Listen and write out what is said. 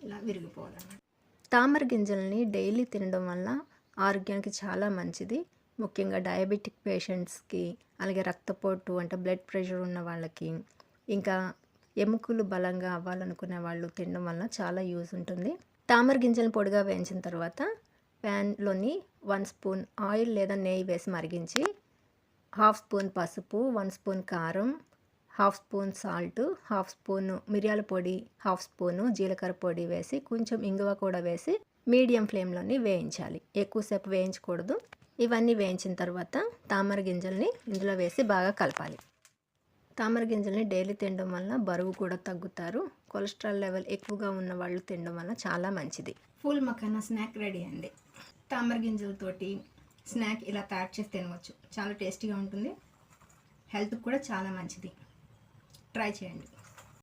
ఇలా విరిగిపోవాలన్నమాట. తామర గింజల్ని డైలీ తినడం వల్ల ఆరోగ్యానికి చాలా మంచిది. ముఖ్యంగా డయాబెటిక్ పేషెంట్స్కి, అలాగే రక్తపోటు అంటే బ్లడ్ ప్రెషర్ ఉన్న వాళ్ళకి, ఇంకా ఎముకలు బలంగా అవ్వాలనుకునే వాళ్ళు తినడం వల్ల చాలా యూజ్ ఉంటుంది. తామర గింజలను పొడిగా వేయించిన తర్వాత ప్యాన్లోని 1 స్పూన్ ఆయిల్ లేదా నెయ్యి వేసి మరిగించి 1/2 స్పూన్ పసుపు, 1 స్పూన్ కారం, 1/2 స్పూన్ సాల్ట్, 1/2 స్పూన్ మిరియాల పొడి, 1/2 స్పూను జీలకర్ర పొడి వేసి కొంచెం ఇంగువ కూడా వేసి మీడియం ఫ్లేమ్లోని వేయించాలి. ఎక్కువసేపు వేయించకూడదు. ఇవన్నీ వేయించిన తర్వాత తామర గింజల్ని ఇందులో వేసి బాగా కలపాలి. తామర గింజల్ని డైలీ తినడం వల్ల బరువు కూడా తగ్గుతారు. కొలెస్ట్రాల్ లెవెల్ ఎక్కువగా ఉన్న వాళ్ళు తినడం వల్ల చాలా మంచిది. ఫుల్ మఖానా స్నాక్ రెడీ అండి. తామర గింజలతోటి స్నాక్ ఇలా తయారు చేసి తినవచ్చు. చాలా టేస్టీగా ఉంటుంది. హెల్త్కి కూడా చాలా మంచిది. ట్రై చేయండి.